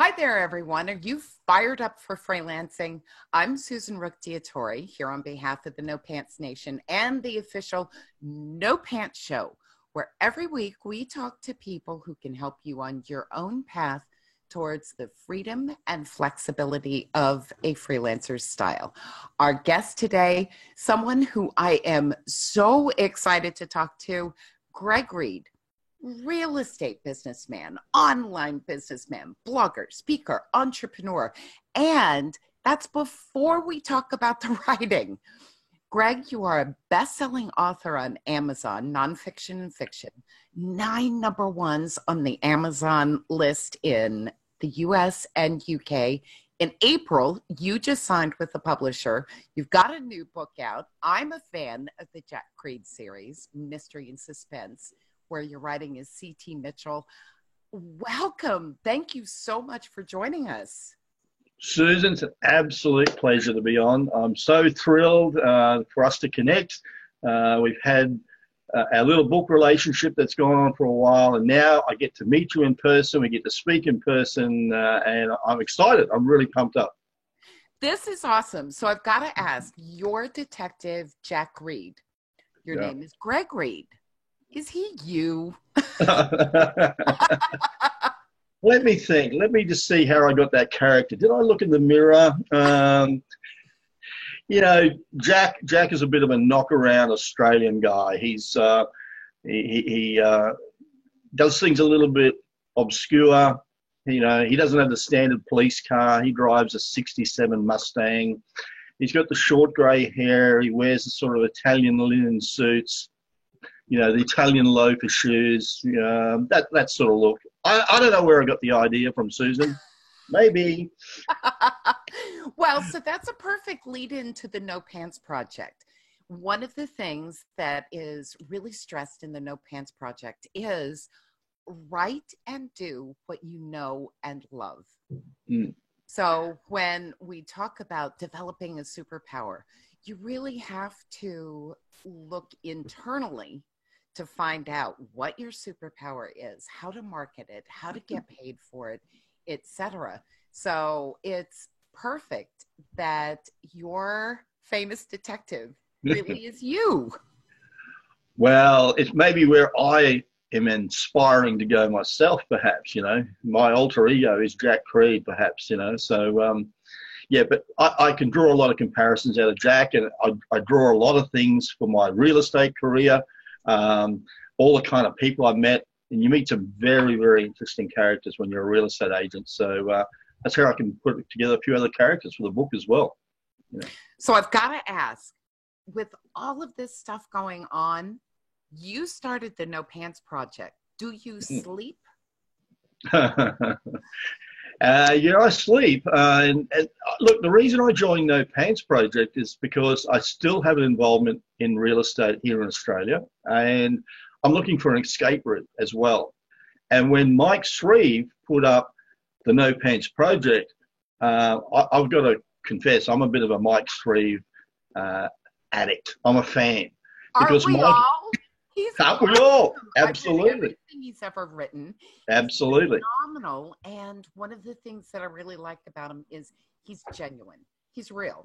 Hi there, everyone. Are you fired up for freelancing? I'm Susan Rook-Diatori here on behalf of the No Pants Nation and the official No Pants Show, where every week we talk to people who can help you on your own path towards the freedom and flexibility of a freelancer's style. Our guest today, someone who I am so excited to talk to, Greg Reid. Real estate businessman, online businessman, blogger, speaker, entrepreneur. And that's before we talk about the writing. Greg, you are a best-selling author on Amazon, nonfiction and fiction, 9 number ones on the Amazon list in the US and UK. In April, you just signed with the publisher. You've got a new book out. I'm a fan of the Jack Creed series, Mystery and Suspense, where your writing is C.T. Mitchell. Welcome. Thank you so much for joining us. Susan, it's an absolute pleasure to be on. I'm so thrilled for us to connect. We've had our little book relationship that's gone on for a while, and now I get to meet you in person. We get to speak in person, and I'm excited. I'm really pumped up. This is awesome. So I've got to ask, your detective, Jack Reid, your name is Greg Reid. Is he you? Let me think. Let me just see how I got that character. Did I look in the mirror? Jack is a bit of a knock-around Australian guy. He does things a little bit obscure. He doesn't have the standard police car. He drives a '67 Mustang. He's got the short grey hair. He wears the sort of Italian linen suits. The Italian loafer shoes, that sort of look. I don't know where I got the idea from, Susan. Maybe. Well, so that's a perfect lead into the No Pants Project. One of the things that is really stressed in the No Pants Project is write and do what you know and love. Mm. So when we talk about developing a superpower, you really have to look internally to find out what your superpower is, how to market it, how to get paid for it, etc. So it's perfect that your famous detective really is you. Well, it's maybe where I am inspiring to go myself, perhaps, My alter ego is Jack Creed, perhaps, So, but I can draw a lot of comparisons out of Jack, and I draw a lot of things for my real estate career. All the kind of people I've met, and you meet some very, very interesting characters when you're a real estate agent. So that's how I can put together a few other characters for the book as well. So I've got to ask, with all of this stuff going on, you started the No Pants Project. Do you sleep? I sleep. And look, the reason I joined No Pants Project is because I still have an involvement in real estate here in Australia, and I'm looking for an escape route as well. And when Mike Shreve put up the No Pants Project, I've got to confess, I'm a bit of a Mike Shreve addict. I'm a fan. Because Aren't we all? Aren't we all? Absolutely. Everything he's ever written. Absolutely. He's phenomenal. And one of the things that I really like about him is he's genuine. He's real.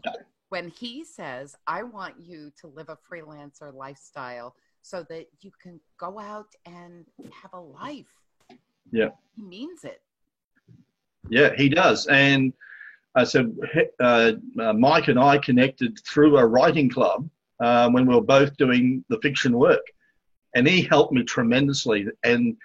When he says, I want you to live a freelancer lifestyle so that you can go out and have a life. Yeah. He means it. Yeah, he does. And so Mike and I connected through a writing club when we were both doing the fiction work. And he helped me tremendously. And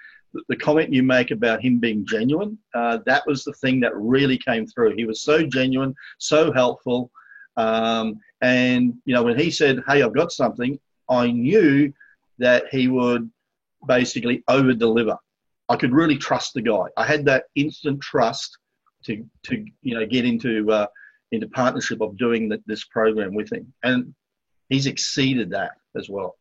the comment you make about him being genuine, that was the thing that really came through. He was so genuine, so helpful. And, when he said, hey, I've got something, I knew that he would basically over-deliver. I could really trust the guy. I had that instant trust to get into partnership of doing this program with him. And he's exceeded that as well.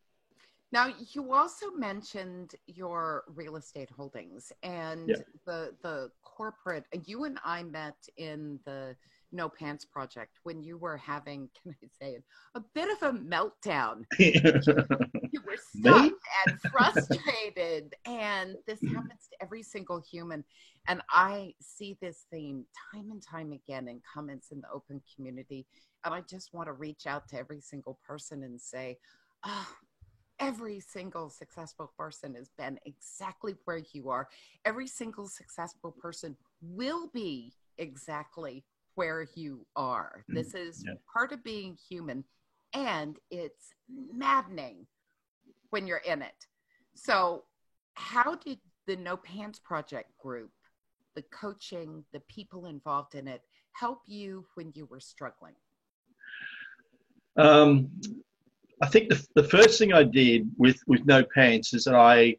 Now, you also mentioned your real estate holdings and the corporate. You and I met in the No Pants Project when you were having, can I say it, a bit of a meltdown. You were Me? stuck and frustrated, and this happens to every single human. And I see this theme time and time again in comments in the open community. And I just want to reach out to every single person and say, oh, every single successful person has been exactly where you are. Every single successful person will be exactly where you are. This is part of being human, and it's maddening when you're in it. So, how did the No Pants Project group, the coaching, the people involved in it, help you when you were struggling? I think the first thing I did with No Pants is that I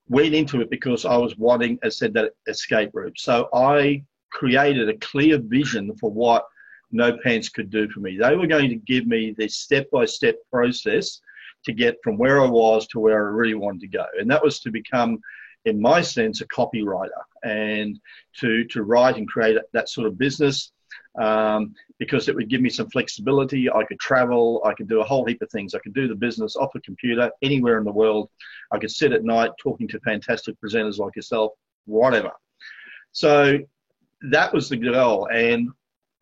went into it because I was wanting, as I said, that escape route. So I created a clear vision for what No Pants could do for me. They were going to give me this step-by-step process to get from where I was to where I really wanted to go. And that was to become, in my sense, a copywriter and to write and create that sort of business, because it would give me some flexibility. I could travel. I could do a whole heap of things. I could do the business off a computer anywhere in the world. I could sit at night talking to fantastic presenters like yourself, whatever. So that was the goal. And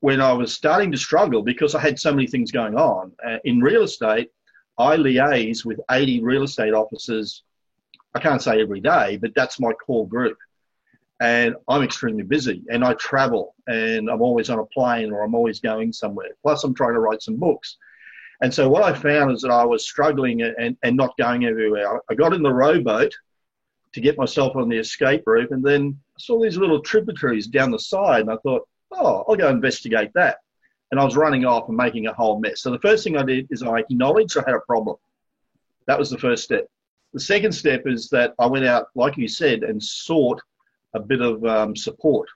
when I was starting to struggle, because I had so many things going on in real estate, I liaise with 80 real estate officers. I can't say every day, but that's my core group. And I'm extremely busy, and I travel, and I'm always on a plane, or I'm always going somewhere. Plus, I'm trying to write some books. And so what I found is that I was struggling and not going everywhere. I got in the rowboat to get myself on the escape route, and then I saw these little tributaries down the side, and I thought, oh, I'll go investigate that. And I was running off and making a whole mess. So the first thing I did is I acknowledged I had a problem. That was the first step. The second step is that I went out, like you said, and sought a bit of support.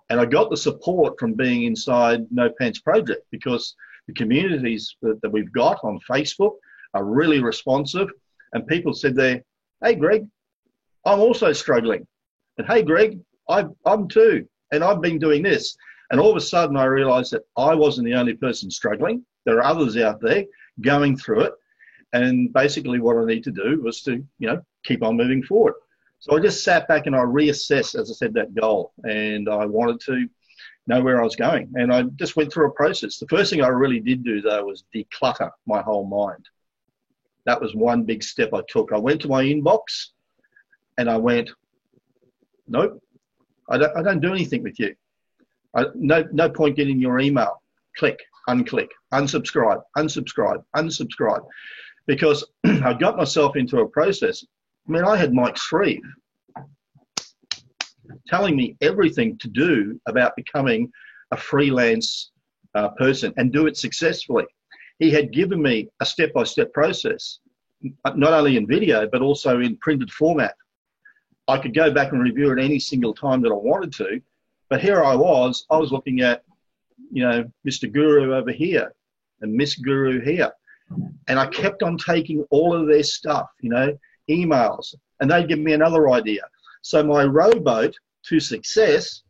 And I got the support from being inside No Pants Project, because the communities that we've got on Facebook are really responsive. And people said there, hey, Greg, I'm also struggling. And hey, Greg, I'm too. And I've been doing this. And all of a sudden I realized that I wasn't the only person struggling. There are others out there going through it. And basically what I need to do was to, keep on moving forward. So I just sat back and I reassessed, as I said, that goal. And I wanted to know where I was going. And I just went through a process. The first thing I really did do, though, was declutter my whole mind. That was one big step I took. I went to my inbox and I went, nope, I don't do anything with you. No point getting your email. Click, unclick, unsubscribe, unsubscribe, unsubscribe. Because I got myself into a process. I mean, I had Mike Shreve telling me everything to do about becoming a freelance person and do it successfully. He had given me a step-by-step process, not only in video, but also in printed format. I could go back and review it any single time that I wanted to. But here I was looking at, Mr. Guru over here and Miss Guru here. And I kept on taking all of their stuff, emails, and they'd give me another idea. So my rowboat to success,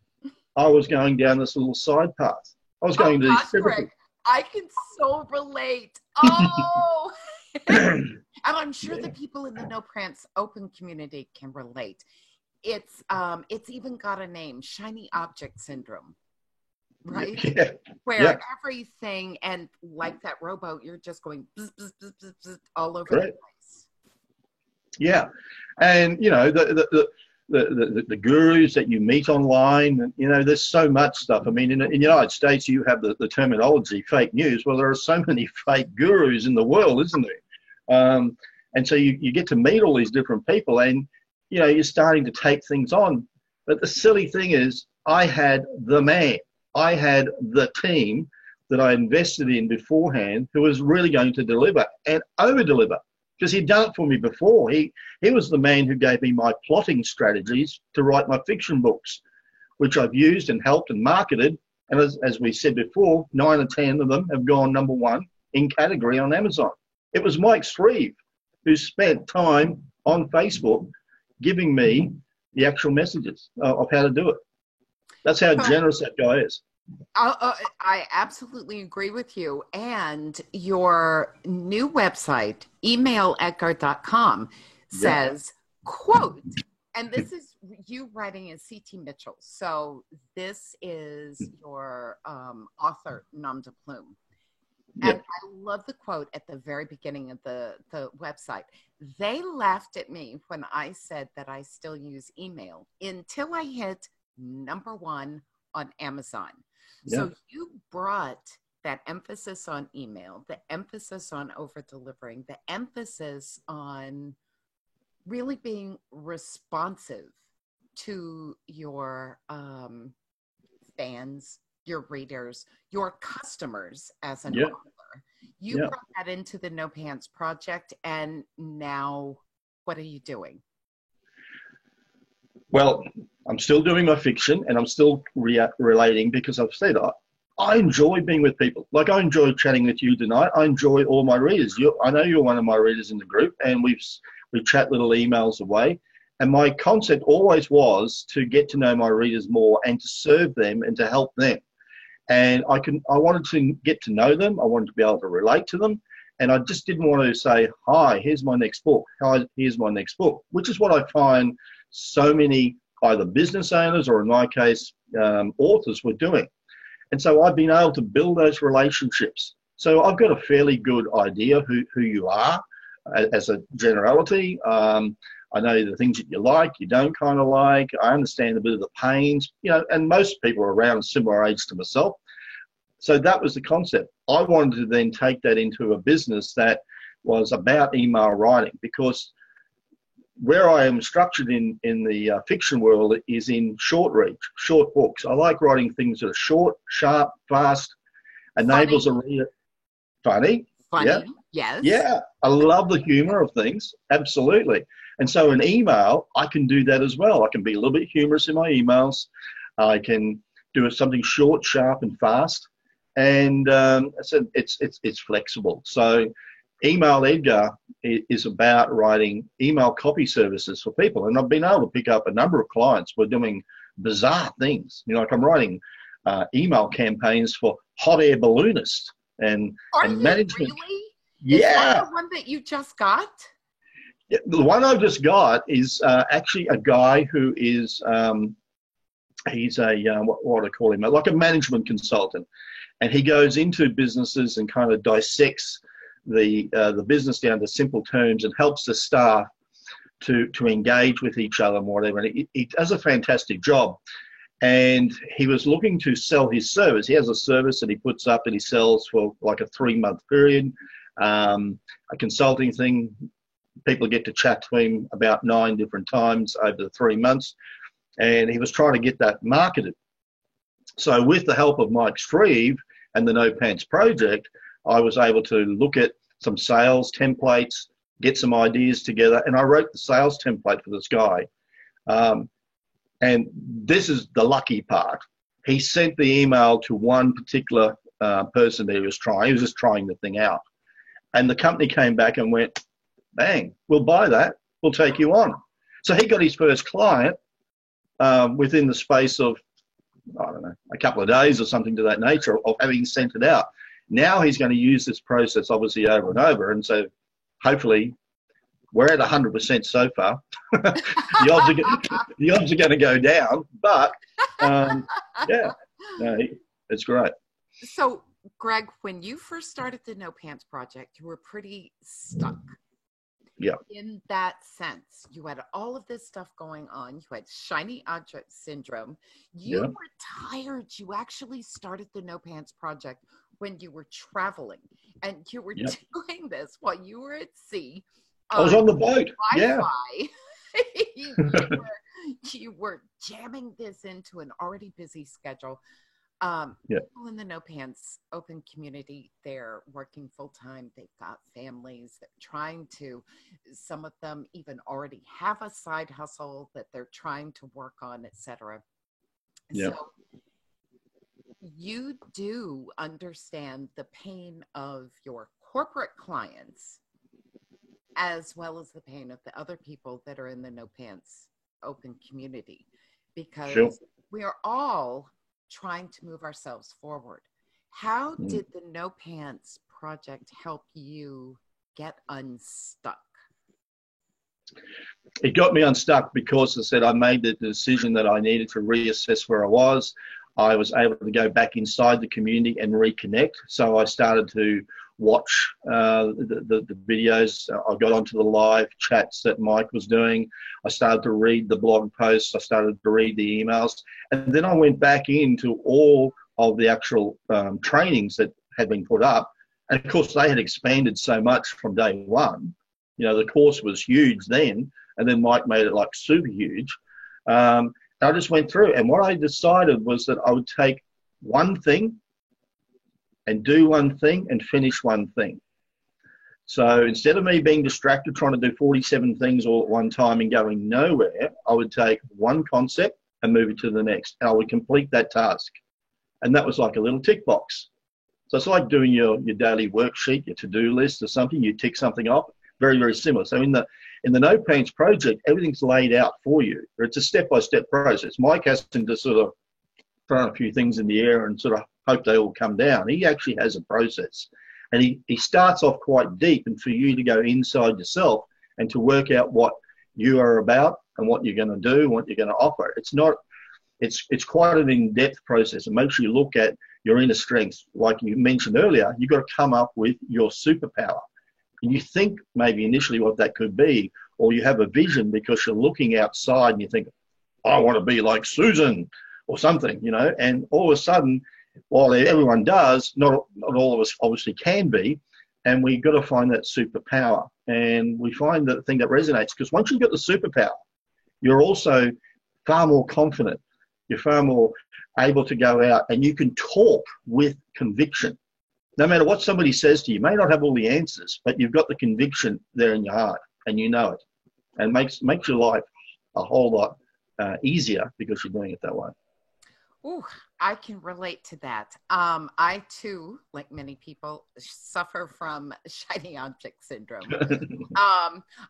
I was going down this little side path. I was going to these. Greg, I can so relate. Oh, and I'm sure the people in the No Pants Open community can relate. It's even got a name, shiny object syndrome, right? Yeah. Where everything, and like that rowboat, you're just going bzz, bzz, bzz, bzz, bzz, all over the place. Yeah, and the gurus that you meet online, there's so much stuff. I mean, in the United States, you have the terminology fake news. Well, there are so many fake gurus in the world, isn't there? And so you get to meet all these different people, and you're starting to take things on. But the silly thing is, I had the man, I had the team that I invested in beforehand who was really going to deliver and over-deliver, because he'd done it for me before. He was the man who gave me my plotting strategies to write my fiction books, which I've used and helped and marketed. And as we said before, 9 or 10 of them have gone #1 in category on Amazon. It was Mike Shreve who spent time on Facebook giving me the actual messages of how to do it. That's how generous that guy is. I absolutely agree with you. And your new website, emailedgar.com, Yeah. says, quote, and this is you writing as C.T. Mitchell. So this is your author, nom de plume. Yeah. And I love the quote at the very beginning of the website. They laughed at me when I said that I still use email until I hit #1 on Amazon. Yeah. So you brought that emphasis on email, the emphasis on over delivering, the emphasis on really being responsive to your fans, your readers, your customers as an Yeah. author. You Yeah. brought that into the No Pants Project, and now what are you doing? Well, I'm still doing my fiction and I'm still relating because I've said I enjoy being with people. Like I enjoy chatting with you tonight. I enjoy all my readers. I know you're one of my readers in the group, and we chat little emails away. And my concept always was to get to know my readers more and to serve them and to help them. And I wanted to get to know them. I wanted to be able to relate to them. And I just didn't want to say, hi, here's my next book. Hi, here's my next book, which is what I find so many either business owners or in my case, authors were doing. And so I've been able to build those relationships. So I've got a fairly good idea who you are as a generality. I know the things that you like, you don't kind of like. I understand a bit of the pains, and most people are around a similar age to myself. So that was the concept. I wanted to then take that into a business that was about email writing, because where I am structured in the fiction world is in short reach, short books. I like writing things that are short, sharp, fast, enables a reader. Funny. Yeah. Funny, yes. Yeah. I love the humor of things. Absolutely. And so in email, I can do that as well. I can be a little bit humorous in my emails. I can do something short, sharp, and fast. And it's flexible. So Email Edgar is about writing email copy services for people. And I've been able to pick up a number of clients who are doing bizarre things. Like I'm writing email campaigns for hot air balloonists and Are you management. really? Is that Yeah. the one that you just got? The one I've just got is actually a guy who is, he's what do I call him? Like a management consultant. And he goes into businesses and kind of dissects the business down to simple terms and helps the staff to engage with each other and whatever. And he does a fantastic job. And he was looking to sell his service. He has a service that he puts up that he sells for like a 3-month period, a consulting thing. People get to chat to him about 9 different times over the 3 months. And he was trying to get that marketed. So with the help of Mike Shreve and the No Pants Project, I was able to look at some sales templates, get some ideas together, and I wrote the sales template for this guy. And this is the lucky part. He sent the email to one particular person that he was trying. He was just trying the thing out. And the company came back and went, bang, we'll buy that. We'll take you on. So he got his first client within the space of, I don't know, a couple of days or something to that nature of having sent it out. Now he's going to use this process obviously over and over. And so hopefully we're at 100% so far. the odds are going to go down, but yeah, no, it's great. So, Greg, when you first started the No Pants Project, you were pretty stuck. Yeah. In that sense, you had all of this stuff going on. You had shiny object syndrome. You were tired. You actually started the No Pants Project when you were traveling, and you were doing this while you were at sea. I was on the boat. Wi-Fi. You were jamming this into an already busy schedule. People in the No Pants open community, they're working full time. They've got families. They're trying to, some of them even already have a side hustle that they're trying to work on, etc. So you do understand the pain of your corporate clients as well as the pain of the other people that are in the No Pants open community, because we are all trying to move ourselves forward. How Mm. did the No Pants Project help you get unstuck? It got me unstuck because I said I made the decision that I needed to reassess where I was. I was able to go back inside the community and reconnect. So I started to watch the videos. I got onto the live chats that Mike was doing. I started to read the blog posts. I started to read the emails. And then I went back into all of the actual trainings that had been put up. And of course, they had expanded so much from day one. You know, the course was huge then, and then Mike made it like super huge. I just went through, and what I decided was that I would take one thing and do one thing and finish one thing. So instead of me being distracted trying to do 47 things all at one time and going nowhere, I would take one concept and move it to the next, and I would complete that task. And that was like a little tick box. So it's like doing your daily worksheet, your to-do list or something. You tick something off. Very, very similar. So in the No Pants Project, everything's laid out for you. It's a step-by-step process. Mike hasn't just sort of thrown a few things in the air and sort of hope they all come down. He actually has a process. And he starts off quite deep, and for you to go inside yourself and to work out what you are about and what you're going to do and what you're going to offer. It's quite an in-depth process. And make sure you look at your inner strengths. Like you mentioned earlier, you've got to come up with your superpower. And you think maybe initially what that could be, or you have a vision because you're looking outside and you think, I want to be like Susan or something, you know, and all of a sudden, while everyone does, not all of us obviously can be, and we've got to find that superpower. And we find that thing that resonates, because once you've got the superpower, you're also far more confident. You're far more able to go out and you can talk with conviction. No matter what somebody says to you, you may not have all the answers, but you've got the conviction there in your heart and you know it. And makes your life a whole lot easier because you're doing it that way. Ooh, I can relate to that. I too, like many people, suffer from shiny object syndrome.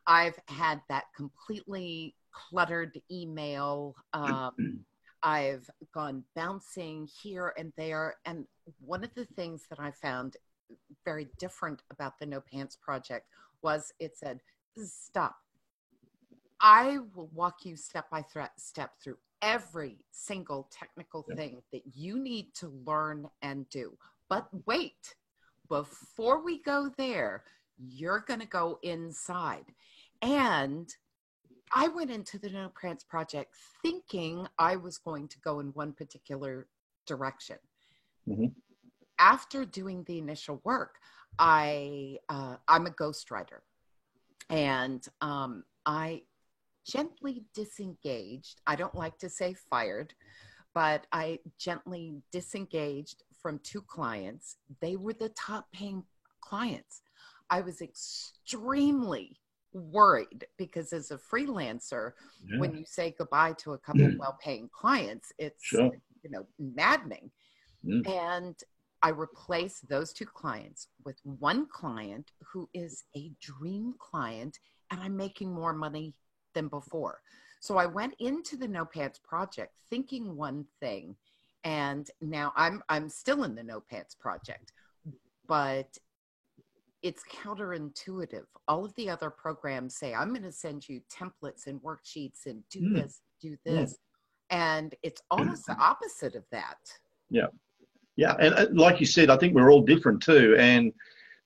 I've had that completely cluttered email. I've gone bouncing here and there. And one of the things that I found very different about the No Pants Project was it said, stop. I will walk you step by step through every single technical thing that you need to learn and do. But wait, before we go there, you're going to go inside. And I went into the No Pants Project thinking I was going to go in one particular direction. Mm-hmm. After doing the initial work, I'm a ghostwriter, and I gently disengaged. I don't like to say fired, but I gently disengaged from 2 clients. They were the top paying clients. I was extremely worried because as a freelancer, when you say goodbye to a couple of well-paying clients, it's maddening. And I replaced those 2 clients with one client who is a dream client, and I'm making more money than before. So I went into the No Pants Project thinking one thing, and now I'm still in the No Pants Project, but it's counterintuitive. All of the other programs say, I'm going to send you templates and worksheets and do this. And it's almost the opposite of that. Yeah. Yeah. And like you said, I think we're all different too. And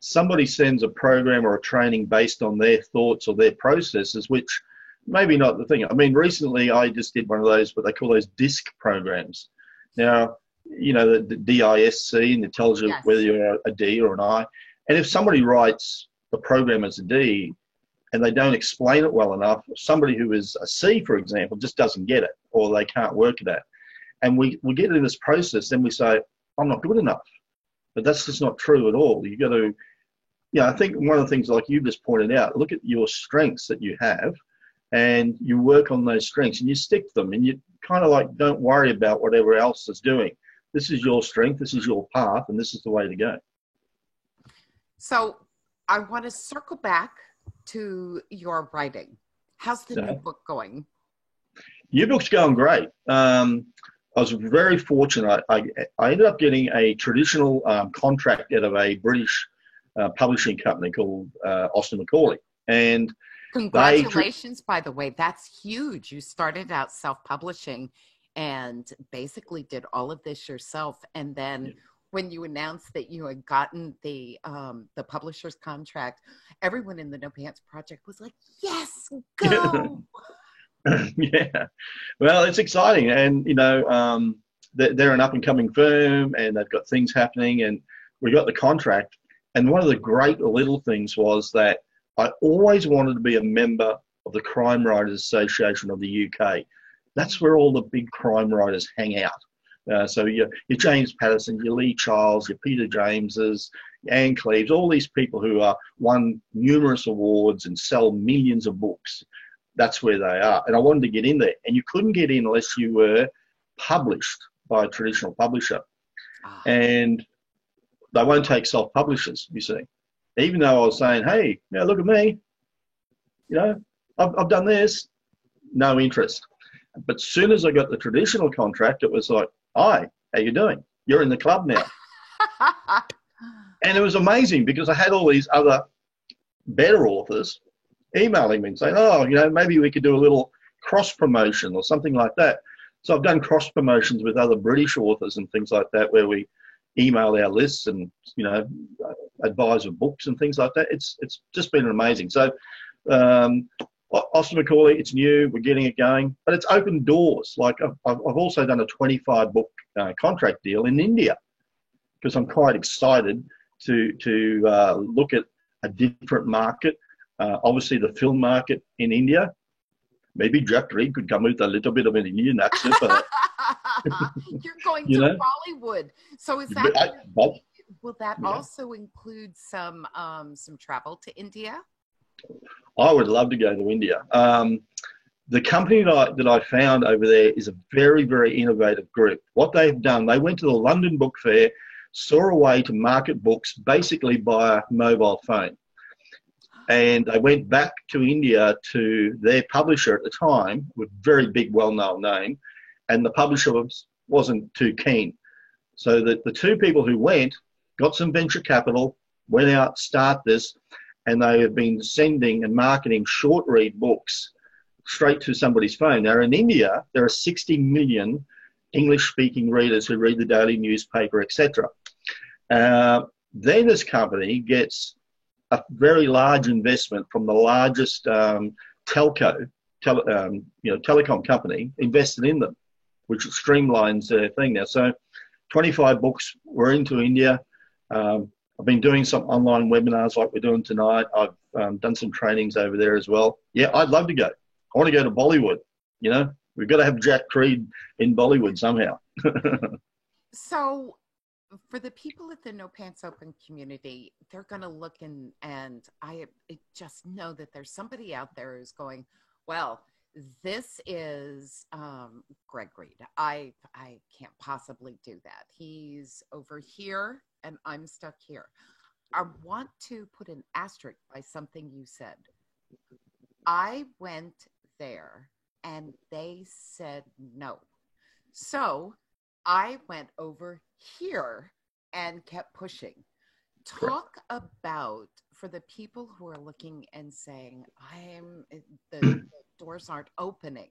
somebody sends a program or a training based on their thoughts or their processes, which maybe not the thing. I mean, recently I just did one of those, what they call those DISC programs. Now, you know, the DISC, and it tells you whether you're a D or an I. And if somebody writes the program as a D and they don't explain it well enough, somebody who is a C, for example, just doesn't get it, or they can't work it out. And we get in this process, then we say, I'm not good enough. But that's just not true at all. You got to, I think one of the things, like you just pointed out, look at your strengths that you have and you work on those strengths and you stick to them, and you kind of like don't worry about whatever else is doing. This is your strength, this is your path, and this is the way to go. So I want to circle back to your writing. How's the new book going? Your book's going great. I was very fortunate. I ended up getting a traditional contract out of a British publishing company called Austin Macaulay. And congratulations, by the way. That's huge. You started out self-publishing and basically did all of this yourself. And then when you announced that you had gotten the publisher's contract, everyone in the No Pants Project was like, yes, go. Yeah, well, it's exciting, and they're an up-and-coming firm, and they've got things happening, and we got the contract. And one of the great little things was that I always wanted to be a member of the Crime Writers Association of the UK. That's where all the big crime writers hang out. So your James Patterson, your Lee Childs, your Peter Jameses, Anne Cleves, all these people who are won numerous awards and sell millions of books. That's where they are. And I wanted to get in there. And you couldn't get in unless you were published by a traditional publisher. And they won't take self-publishers, you see. Even though I was saying, hey, look at me. I've done this. No interest. But as soon as I got the traditional contract, it was like, hi, how you doing? You're in the club now. And it was amazing because I had all these other better authors emailing me and saying, maybe we could do a little cross promotion or something like that. So I've done cross promotions with other British authors and things like that, where we email our lists and, advise of books and things like that. It's just been amazing. So Austin Macaulay, it's new, we're getting it going, but it's opened doors. Like I've also done a 25 book contract deal in India because I'm quite excited to look at a different market. Obviously, the film market in India. Maybe Jack Reed could come with a little bit of an Indian accent. But you're going to Bollywood, so is that? Will that also include some travel to India? I would love to go to India. The company that I found over there is a very, very innovative group. What they've done, they went to the London Book Fair, saw a way to market books basically via mobile phone. And they went back to India to their publisher at the time, with a very big, well-known name, and the publisher wasn't too keen. So that the two people who went got some venture capital, went out, start this, and they have been sending and marketing short read books straight to somebody's phone. Now, in India, there are 60 million English-speaking readers who read the daily newspaper, etc. Then this company gets a very large investment from the largest telecom company invested in them, which streamlines their thing now. So 25 books, we're into India. I've been doing some online webinars like we're doing tonight. I've done some trainings over there as well. Yeah, I'd love to go. I want to go to Bollywood. We've got to have Jack Reed in Bollywood somehow. So for the people at the No Pants Open community, they're going to look and I just know that there's somebody out there who's going, well, this is Greg Reed. I can't possibly do that. He's over here and I'm stuck here. I want to put an asterisk by something you said. I went there and they said no. So I went over here and kept pushing. Talk about, for the people who are looking and saying, the doors aren't opening.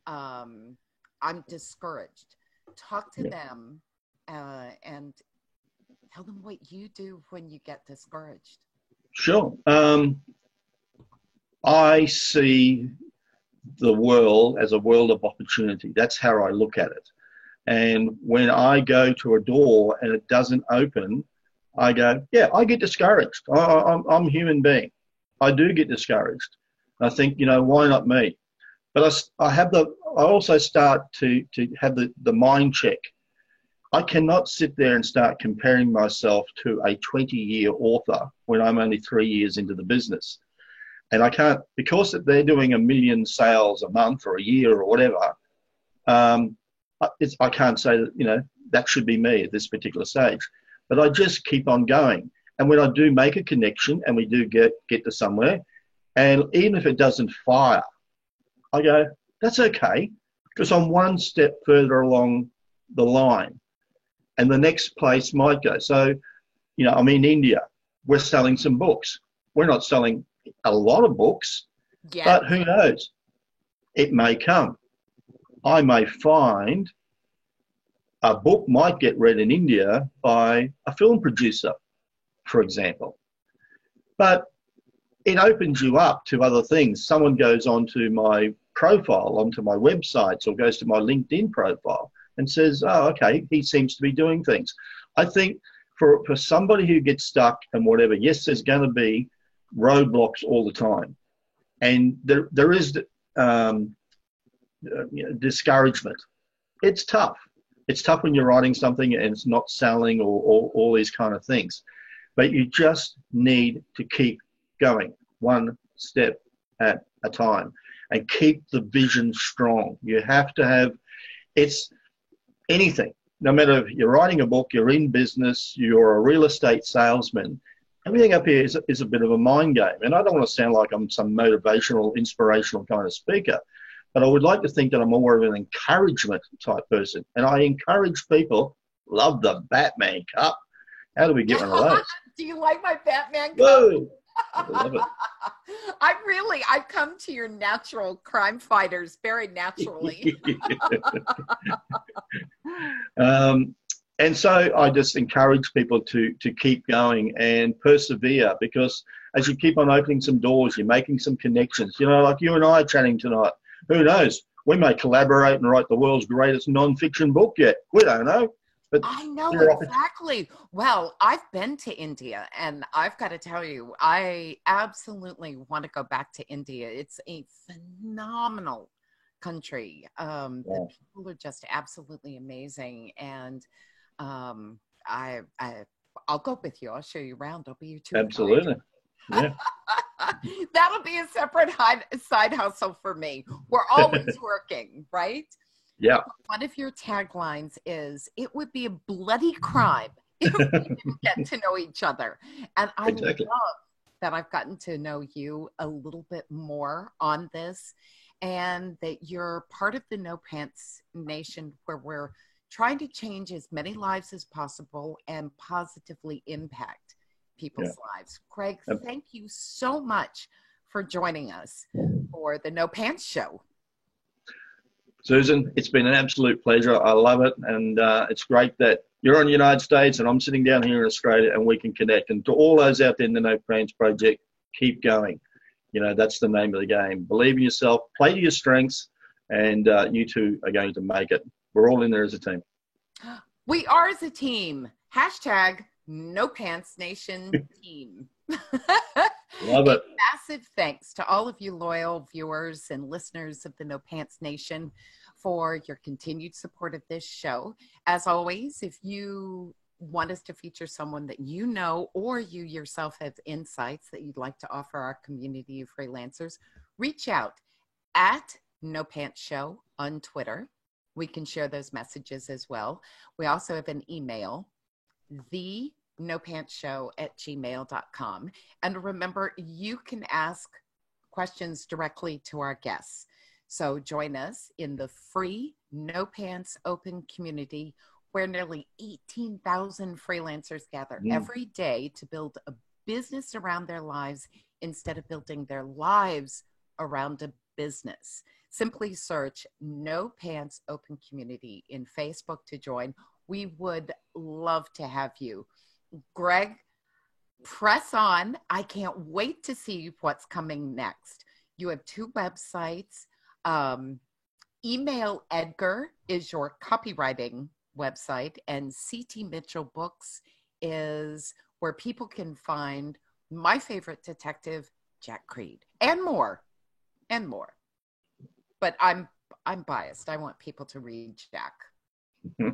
I'm discouraged. Talk to them and tell them what you do when you get discouraged. Sure. I see the world as a world of opportunity. That's how I look at it. And when I go to a door and it doesn't open, I go, yeah, I get discouraged. I'm a human being. I do get discouraged. I think, why not me? But I also start to have the mind check. I cannot sit there and start comparing myself to a 20-year author when I'm only 3 years into the business. And I can't, because they're doing 1 million sales a month or a year or whatever, I can't say that, that should be me at this particular stage. But I just keep on going. And when I do make a connection and we do get to somewhere, and even if it doesn't fire, I go, that's okay, because I'm one step further along the line, and the next place might go. So, I'm in India. We're selling some books. We're not selling a lot of books, but who knows? It may come. I may find a book might get read in India by a film producer, for example. But it opens you up to other things. Someone goes onto my profile, onto my websites, or goes to my LinkedIn profile and says, oh, okay, he seems to be doing things. I think for somebody who gets stuck and whatever, yes, there's going to be roadblocks all the time. And there is discouragement. It's tough. It's tough when you're writing something and it's not selling or all these kind of things. But you just need to keep going one step at a time and keep the vision strong. You have to have, it's anything, no matter if you're writing a book, you're in business, you're a real estate salesman, everything up here is a bit of a mind game. And I don't want to sound like I'm some motivational, inspirational kind of speaker, but I would like to think that I'm more of an encouragement type person. And I encourage people, love the Batman cup. How do we get one of those? Do you like my Batman cup? Whoa. I love it. I've come to your natural crime fighters very naturally. And so I just encourage people to keep going and persevere, because as you keep on opening some doors, you're making some connections. Like you and I are chatting tonight. Who knows? We may collaborate and write the world's greatest non-fiction book yet. We don't know. But I know exactly. Well, I've been to India, and I've got to tell you, I absolutely want to go back to India. It's a phenomenal country. The people are just absolutely amazing, and I'll go with you. I'll show you around. I'll be your tour guide. Absolutely. Yeah. That'll be a separate side hustle for me. We're always working, right? Yeah. One of your taglines is, it would be a bloody crime if we didn't get to know each other. And I love that I've gotten to know you a little bit more on this, and that you're part of the No Pants Nation, where we're trying to change as many lives as possible and positively impact people's lives. Greg, thank you so much for joining us for the No Pants Show. Susan, it's been an absolute pleasure. I love it. And it's great that you're in the United States and I'm sitting down here in Australia and we can connect. And to all those out there in the No Pants Project, keep going. That's the name of the game. Believe in yourself, play to your strengths, and you two are going to make it. We're all in there as a team. We are as a team. Hashtag No Pants Nation team. Love it. Massive thanks to all of you loyal viewers and listeners of the No Pants Nation for your continued support of this show. As always, if you want us to feature someone that you know, or you yourself have insights that you'd like to offer our community of freelancers, reach out at No Pants Show on Twitter. We can share those messages as well. We also have an email, thenopantshow@gmail.com. And remember, you can ask questions directly to our guests. So join us in the free No Pants Open community, where nearly 18,000 freelancers gather every day to build a business around their lives instead of building their lives around a business. Simply search No Pants Open Community in Facebook to join. We would love to have you. Greg, press on. I can't wait to see what's coming next. You have 2 websites. Email Edgar is your copywriting website, and CT Mitchell Books is where people can find my favorite detective, Jack Creed, and more. But I'm biased. I want people to read Jack. All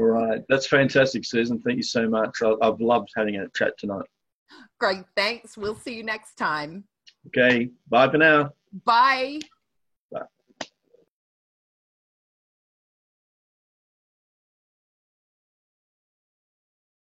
right. That's fantastic, Susan. Thank you so much. I've loved having a chat tonight. Great. Thanks. We'll see you next time. Okay. Bye for now. Bye.